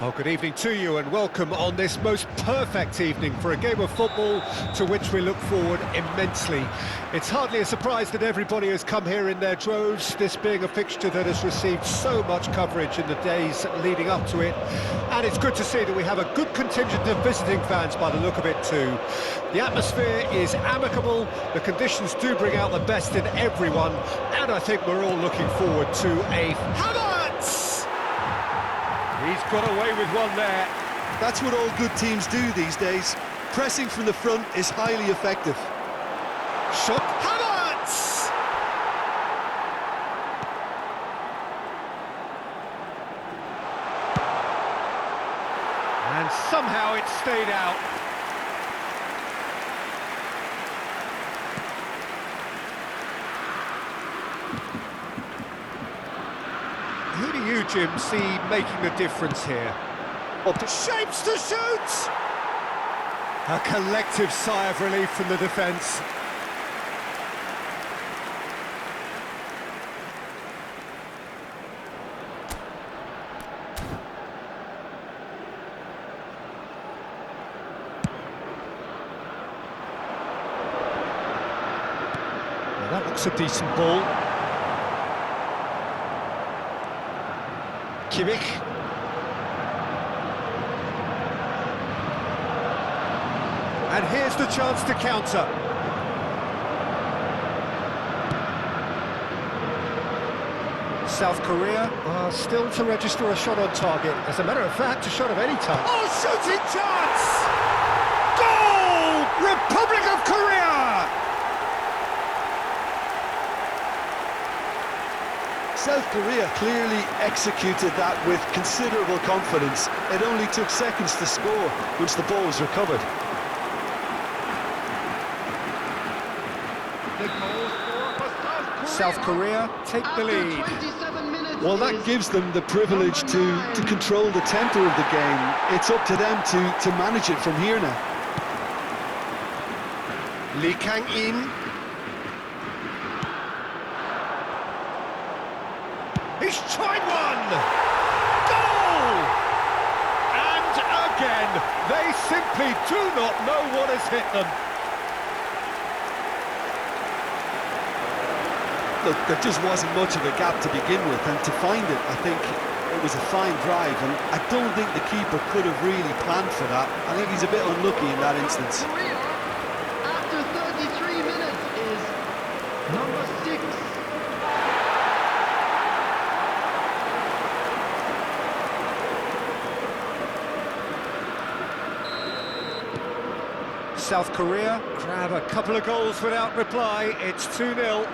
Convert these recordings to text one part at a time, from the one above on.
Well, good evening to you and welcome on this most perfect evening for a game of football to which we look forward immensely. It's hardly a surprise that everybody has come here in their droves, this being a fixture that has received so much coverage in the days leading up to it. And it's good to see that we have a good contingent of visiting fans by the look of it too. The atmosphere is amicable, the conditions do bring out the best in everyone, and I think we're all looking forward to a Havertz! He's got away with one there. That's what all good teams do these days. Pressing from the front is highly effective. Shot. Havertz! And somehow it stayed out. Who do you, Jim, see making the difference here? Shapes to shoot! A collective sigh of relief from the defence. Well, that looks a decent ball. Kimmich. And here's the chance to counter. South Korea are still to register a shot on target. As a matter of fact, a shot of any type. Oh, shooting chance! Goal! Republic of Korea! South Korea clearly executed that with considerable confidence. It only took seconds to score once the ball was recovered. South Korea take the lead. Well, that gives them the privilege to control the tempo of the game. It's up to them to manage it from here now. Lee Kang-in. He's tried one! Goal! And again, they simply do not know what has hit them. Look, there just wasn't much of a gap to begin with, and to find it, I think it was a fine drive, and I don't think the keeper could have really planned for that. I think he's a bit unlucky in that instance. After 33 minutes is number 6. South Korea grab a couple of goals without reply. It's 2-0.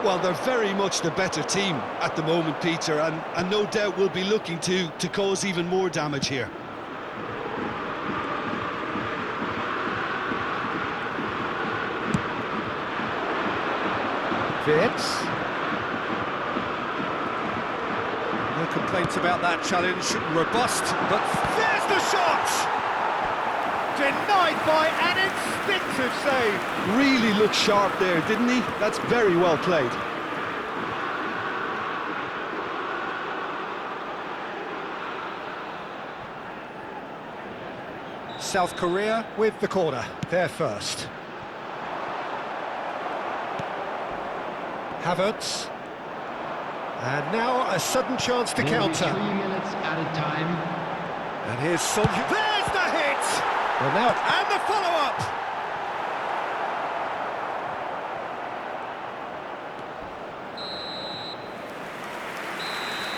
Well, they're very much the better team at the moment, Peter, and no doubt will be looking to cause even more damage here. Vitz. No complaints about that challenge. Robust, but there's the shot! Denied by an instinctive save. Really looked sharp there, didn't he? That's very well played. South Korea with the corner. They're first. Havertz. And now a sudden chance to counter. 3 minutes at a time. And here's Son. There's the hit! Well, now, and the follow-up!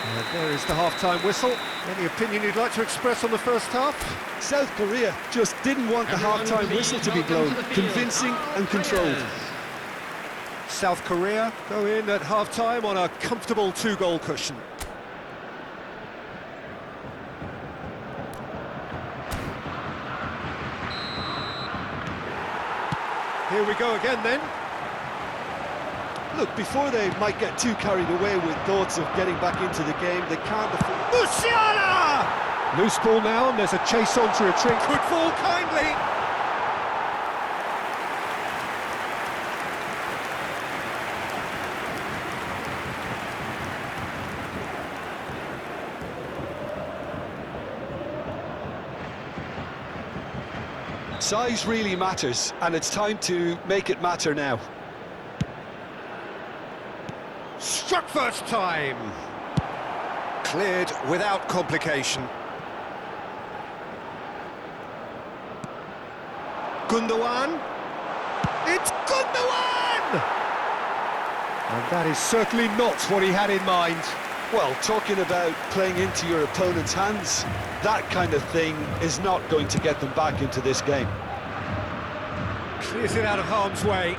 And there is the half-time whistle. Any opinion you'd like to express on the first half? South Korea just didn't want the half-time whistle to be blown. Convincing and controlled. South Korea go in at half-time on a comfortable 2-goal cushion. Here we go again then. Look, before they might get too carried away with thoughts of getting back into the game, they can't afford... Musiala! Loose ball now, and there's a chase on to retreat. Could fall kindly. Size really matters, and it's time to make it matter now. Struck first time. Cleared without complication. Gundogan. It's Gundogan! And that is certainly not what he had in mind. Well, talking about playing into your opponent's hands, that kind of thing is not going to get them back into this game. Clears it out of harm's way.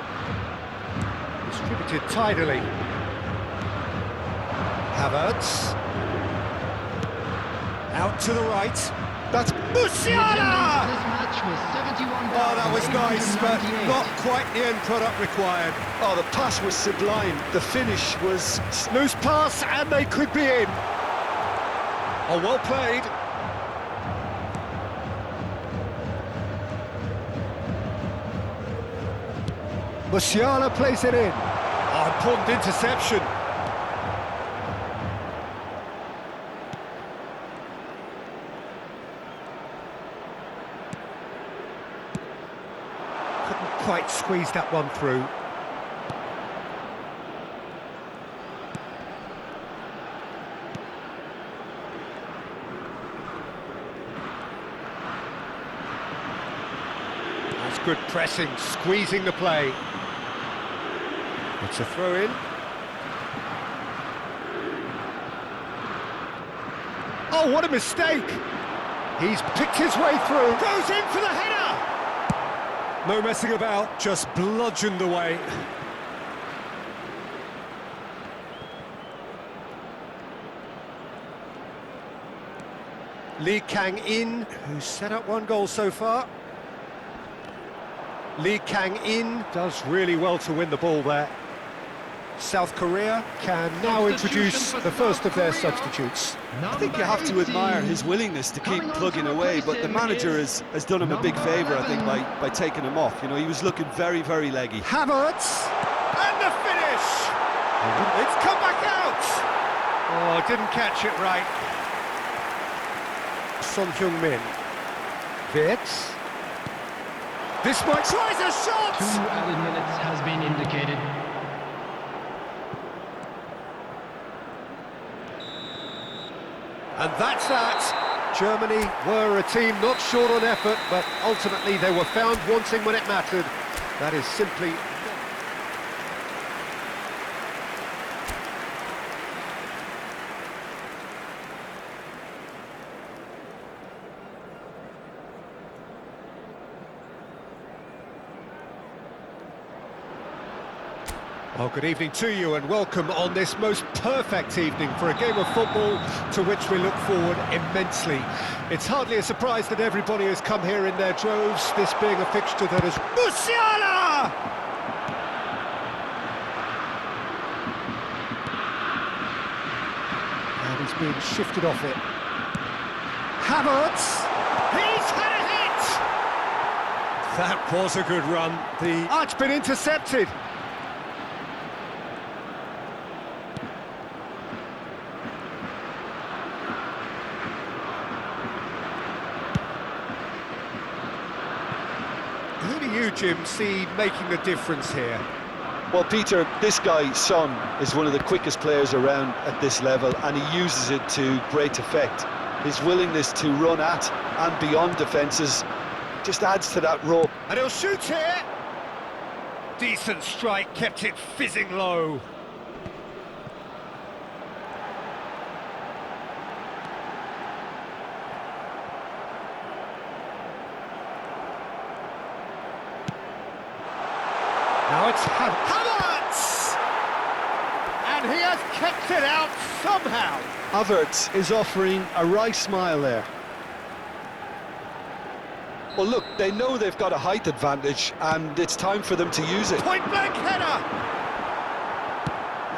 Distributed tidily. Havertz. Out to the right. That's Musiala! This match was 71. Oh, that was nice, but not quite the end product required. Oh, the pass was sublime. The finish was... Loose pass, and they could be in. Oh, well played. Musiala plays it in. Oh, important interception. Couldn't quite squeeze that one through. That's good pressing, squeezing the play. It's a throw-in. Oh, what a mistake! He's picked his way through. Goes in for the header! No messing about, just bludgeoned away. Lee Kang-in, who's set up one goal so far. Lee Kang-in does really well to win the ball there. South Korea can now introduce the first of their substitutes. I think you have to admire his willingness to keep plugging away, but the manager has done him a big favour, I think, by taking him off. You know, he was looking very, very leggy. Havertz! And the finish! It's come back out! Oh, didn't catch it right. Son Heung-min. Wirtz. This might tries a shot! 2 added minutes has been indicated. And that's that. Germany were a team not short on effort, but ultimately they were found wanting when it mattered. That is simply... Well, good evening to you and welcome on this most perfect evening for a game of football to which we look forward immensely. It's hardly a surprise that everybody has come here in their droves, this being a fixture that is... Musiala! And he's being shifted off it. Havertz! He's had a hit! That was a good run. It's been intercepted. Who do you, Jim, see making the difference here? Well, Peter, this guy, Son, is one of the quickest players around at this level, and he uses it to great effect. His willingness to run at and beyond defences just adds to that role. And he'll shoot here! Decent strike, kept it fizzing low. Now it's Havertz! And he has kept it out somehow. Havertz is offering a wry smile there. Well, look, they know they've got a height advantage, and it's time for them to use it. Point-blank header!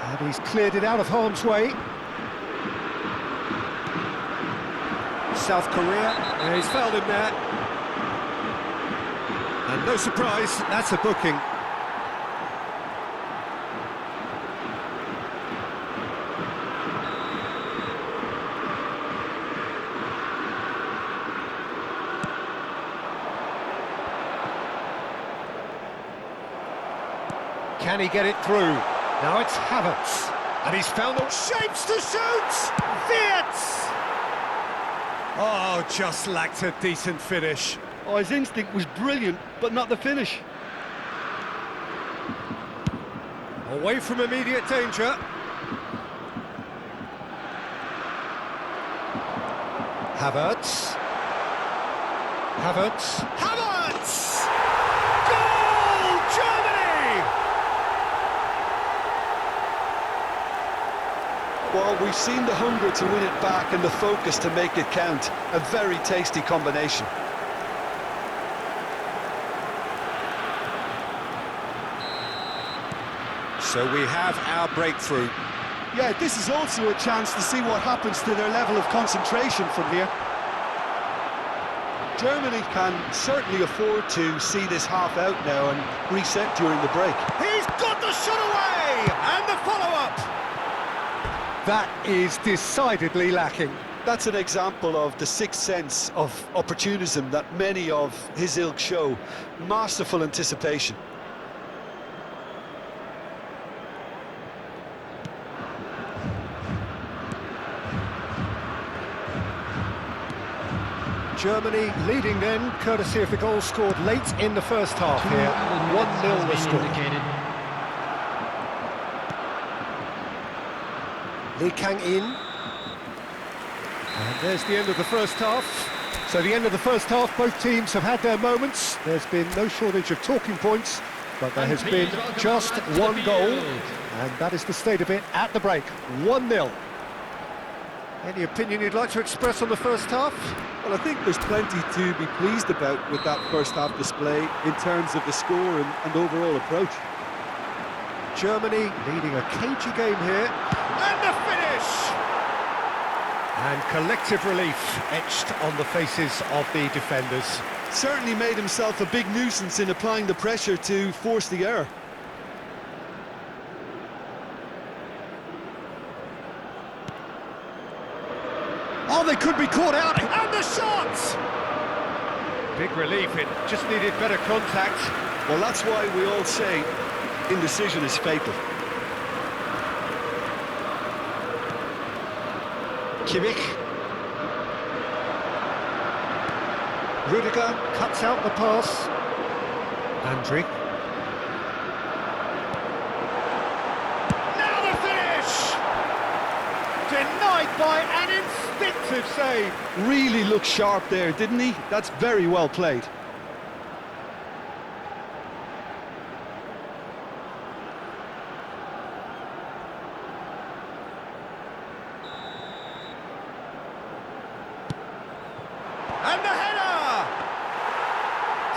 And he's cleared it out of harm's way. South Korea, and he's fouled him there. And no surprise, that's a booking. Can he get it through? Now it's Havertz. And he's found the shapes to shoot! Wirtz! Oh, just lacked a decent finish. Oh, his instinct was brilliant, but not the finish. Away from immediate danger. Havertz. Havertz. Havertz! Goal! Germany! Well, we've seen the hunger to win it back and the focus to make it count. A very tasty combination. So we have our breakthrough. Yeah, this is also a chance to see what happens to their level of concentration from here. Germany can certainly afford to see this half out now and reset during the break. He's got the shot away! And the follow-up! That is decidedly lacking. That's an example of the sixth sense of opportunism that many of his ilk show. Masterful anticipation. Germany leading then, courtesy of the goal scored late in the first half here. 1-0 the score. Lee Kang-in. And there's the end of the first half. So the end of the first half, both teams have had their moments. There's been no shortage of talking points, but there has been just one goal. And that is the state of it at the break. 1-0. Any opinion you'd like to express on the first half? Well, I think there's plenty to be pleased about with that first half display in terms of the score and overall approach. Germany leading a cagey game here. And the finish! And collective relief etched on the faces of the defenders. Certainly made himself a big nuisance in applying the pressure to force the error. Oh, they could be caught out, and the shot! Big relief, it just needed better contact. Well, that's why we all say indecision is fatal. Kimmich. Rudiger cuts out the pass. Andriy. Now the finish! Denied by an instinctive save. Really looked sharp there, didn't he? That's very well played. And the header!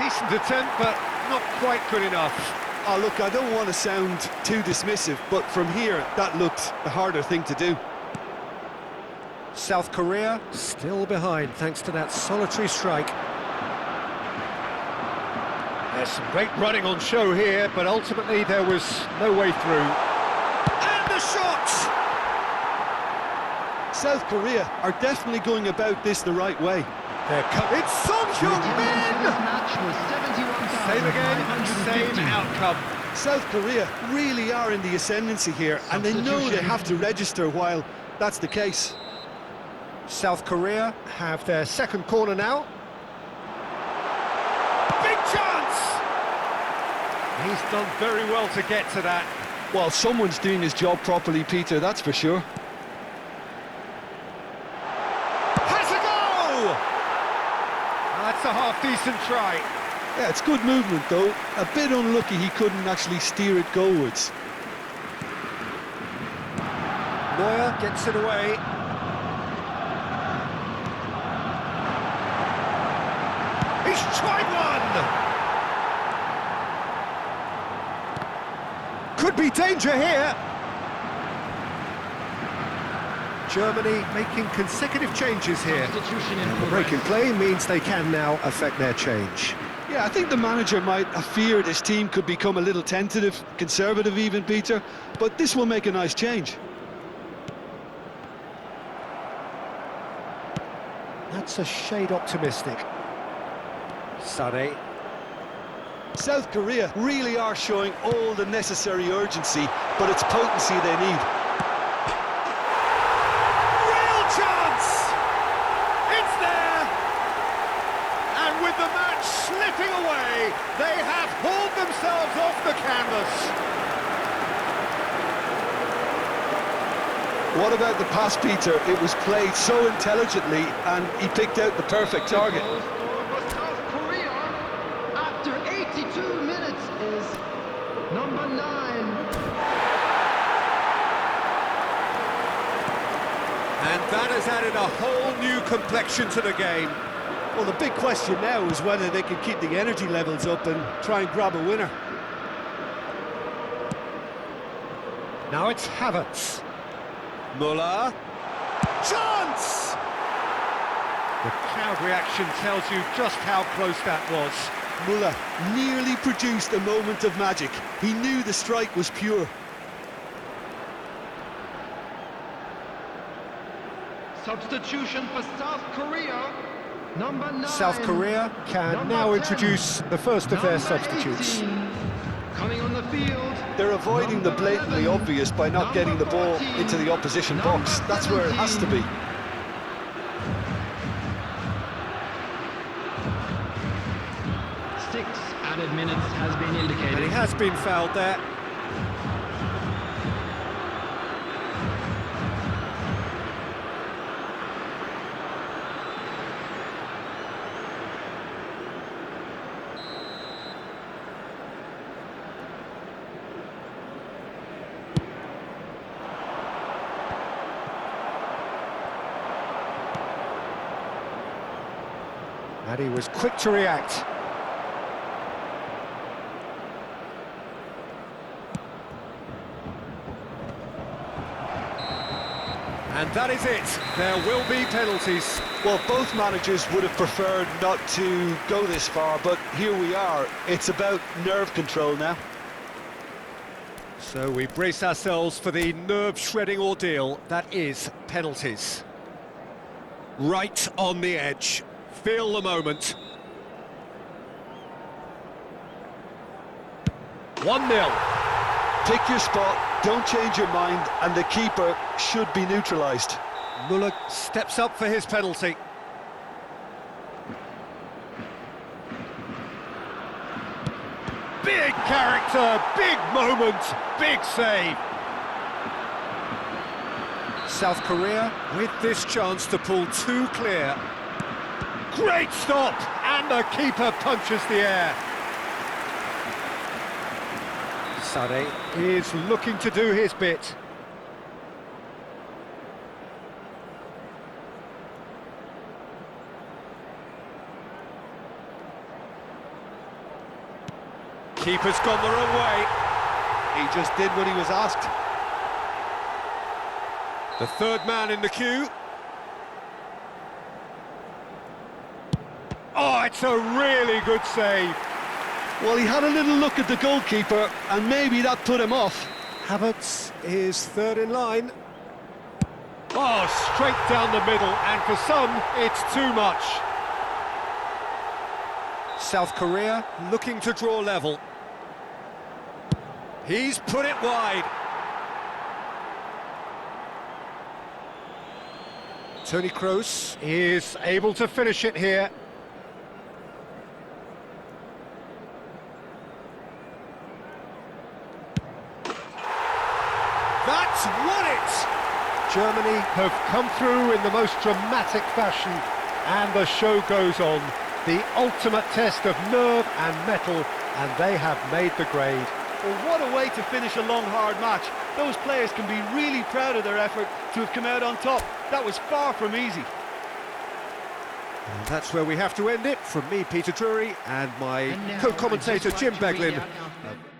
Decent attempt, but not quite good enough. Oh, look, I don't want to sound too dismissive, but from here, that looked the harder thing to do. South Korea still behind thanks to that solitary strike. There's some great running on show here, but ultimately there was no way through. And the shot! South Korea are definitely going about this the right way. They're coming. It's Song Hyun-min! Same again, same outcome. South Korea really are in the ascendancy here, and they know they have to register while that's the case. South Korea have their second corner now. Big chance! He's done very well to get to that. Well, someone's doing his job properly, Peter, that's for sure. Has a goal! That's a half-decent try. Yeah, it's good movement, though. A bit unlucky he couldn't actually steer it goalwards. Neuer gets it away. He's tried one! Could be danger here. Germany making consecutive changes here. The break in play means they can now affect their change. Yeah, I think the manager might have feared his team could become a little tentative, conservative even, Peter, but this will make a nice change. That's a shade optimistic. Sané. South Korea really are showing all the necessary urgency, but it's potency they need. Real chance! It's there! And with the match slipping away, they have hauled themselves off the canvas. What about the pass, Peter? It was played so intelligently and he picked out the perfect target. Goal scorer for South Korea after 82 minutes is number 9. And that has added a whole new complexion to the game. Well, the big question now is whether they can keep the energy levels up and try and grab a winner. Now it's Havertz. Muller. Chance! The crowd reaction tells you just how close that was. Muller nearly produced a moment of magic. He knew the strike was pure. Substitution for South Korea, number 9. South Korea can Number now 10. introduce the first of their Number substitutes. 18. Coming on the field. They're avoiding the blatantly obvious by not getting the ball into the opposition box. That's where it has to be. 6 added minutes has been And indicated. he has been fouled there. And he was quick to react. And that is it. There will be penalties. Well, both managers would have preferred not to go this far, but here we are. It's about nerve control now. So we brace ourselves for the nerve-shredding ordeal that is penalties. Right on the edge. Feel the moment. 1-0. Pick your spot, don't change your mind, and the keeper should be neutralised. Muller steps up for his penalty. Big character, big moment, big save. South Korea with this chance to pull two clear. Great stop, and the keeper punches the air. Sade is looking to do his bit. Keeper's gone the wrong way. He just did what he was asked. The third man in the queue. Oh, it's a really good save. Well, he had a little look at the goalkeeper, and maybe that put him off. Havertz is third in line. Oh, straight down the middle, and for some, it's too much. South Korea looking to draw level. He's put it wide. Toni Kroos is able to finish it here. That's won it! Germany have come through in the most dramatic fashion, and the show goes on. The ultimate test of nerve and mettle, and they have made the grade. Well, what a way to finish a long, hard match. Those players can be really proud of their effort to have come out on top. That was far from easy. And that's where we have to end it. From me, Peter Drury, and my And now, co-commentator, I'd just Jim like to read Beglin. out now.